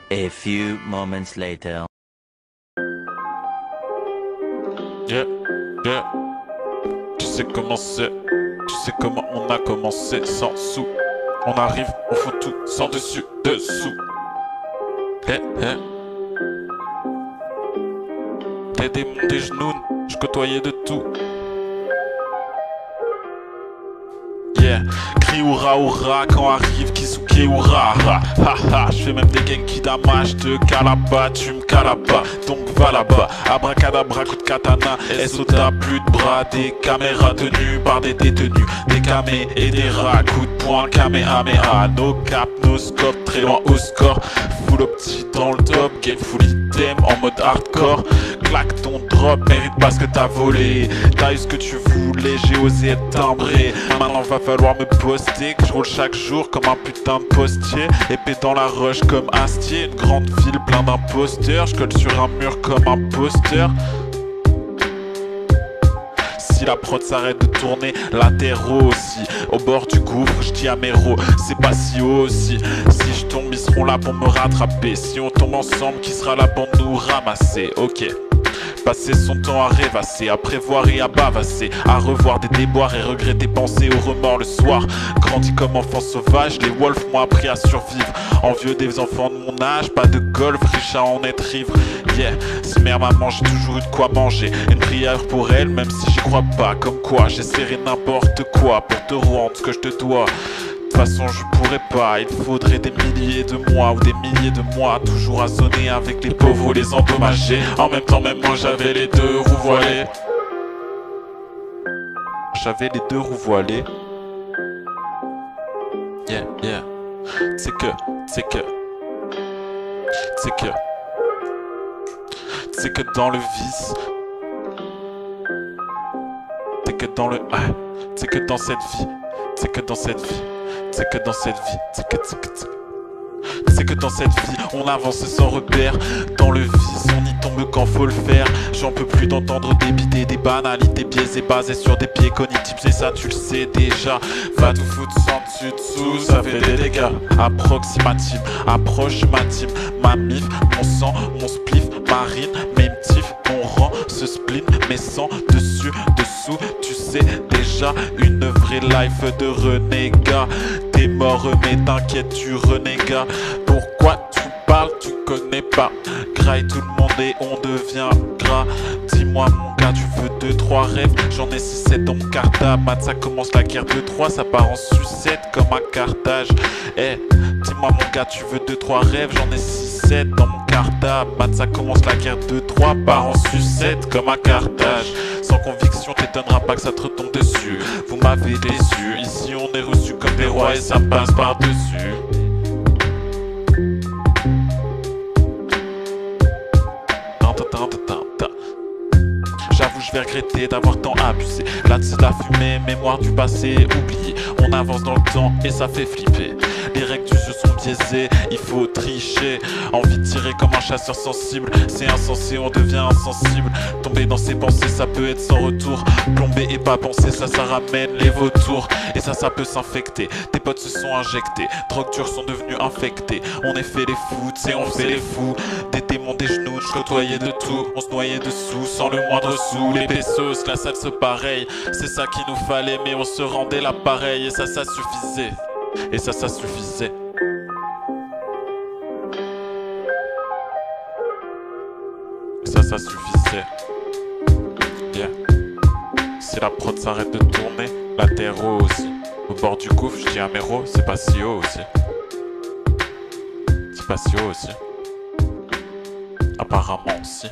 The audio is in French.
A few moments later. Yeah, yeah. Tu sais comment c'est, tu sais comment on a commencé sans sous. On arrive, on fout tout sans dessus, dessous. Eh, eh. T'aider mon des genoux, je côtoyais de tout. Yeah, crie oura oura quand arrive Kisuke oura. Ha ha ha, je fais même des genki dama, je te calaba, tu me calabas, donc va là-bas. Abracadabra, coup de katana, SO t'as plus de bras, des caméras tenues par des détenus, des camés et des rats, coup de poing, kamehameha, no cap, no scope, très loin au score, full opti dans le top, game full item en mode hardcore. Claque ton drop, mérite pas ce que t'as volé. T'as eu ce que tu voulais, j'ai osé être timbré. Maintenant va falloir me poster, que je roule chaque jour comme un putain de postier. Épée dans la rush comme Astier, une grande ville plein d'imposteurs. Je colle sur un mur comme un poster. Si la prod s'arrête de tourner, latéraux aussi. Au bord du gouffre, je dis à mes héros, c'est pas si haut aussi. Si je tombe, ils seront là pour me rattraper. Si on tombe ensemble, qui sera là pour nous ramasser? Ok. Passer son temps à rêvasser, à prévoir et à bavasser, à revoir des déboires et regretter, penser au remords le soir. Grandi comme enfant sauvage, les wolves m'ont appris à survivre. Envieux des enfants de mon âge, pas de golf, riche à en être ivre. Yeah, si mère maman, j'ai toujours eu de quoi manger. Une prière pour elle, même si j'y crois pas. Comme quoi, j'essaierai n'importe quoi pour te rendre ce que je te dois. De toute façon je pourrais pas, il faudrait des milliers de mois ou des milliers de mois, toujours à zoner avec les pauvres ou les endommagés. En même temps même moi j'avais les deux roues voilées. J'avais les deux roues voilées. Yeah, yeah. C'est que dans le vice, c'est que dans le, c'est que dans cette vie, c'est que dans cette vie. C'est que dans cette vie, c'est que dans cette vie, on avance sans repère. Dans le vice, on y tombe quand faut le faire. J'en peux plus d'entendre débiter des banalités biaisées basées sur des pieds cognitifs. Et ça tu le sais déjà. Va tout foutre sans dessus dessous, ça fait des dégâts. Approximative, approche ma team, ma mif, mon sang, mon spliff, marine, mes tifs, mon rang, ce spleen, mes sangs, dessus, dessous. Tu sais déjà, une vraie life de renégat. T'es mort mais t'inquiète tu renégat. Pourquoi tu parles, tu connais pas. Graille tout le monde et on devient gras. Dis-moi mon gars, tu veux 2-3 rêves. J'en ai 6-7 dans mon cartable. Mat, ça commence la guerre de 3, ça part en sucette comme un Carthage. Eh, dis-moi mon gars, tu veux 2-3 rêves. J'en ai 6-7 dans mon cartable. Mat, ça commence la guerre de 3, part en sucette comme un Carthage. Sans conviction, t'étonnera pas que ça te retombe dessus. Vous m'avez déçu, ici on est reçu comme des rois et ça passe par-dessus. J'avoue je vais regretter d'avoir tant abusé. Là c'est de la fumée, mémoire du passé oublié. On avance dans le temps et ça fait flipper. Les règles du jeu sont biaisées, il faut tricher. Envie de tirer comme un chasseur sensible. C'est insensé, on devient insensible. Tomber dans ses pensées, ça peut être sans retour. Plomber et pas penser, ça ramène les vautours. Et ça peut s'infecter. Tes potes se sont injectés, drogues dures sont devenues infectées. On est fait les fous, tu sais on fait les fous. Des démons, des genoux, je côtoyais de tout. On se noyait dessous, sans le moindre sou. Les pesos, la salse pareil. C'est ça qu'il nous fallait, mais on se rendait l'appareil. Et ça suffisait. Et ça suffisait. Et ça suffisait. Yeah. Si la prod s'arrête de tourner, latéraux aussi. Au bord du gouffre, je dis à mes héros, c'est pas si haut aussi. C'est pas si haut aussi. Apparemment aussi.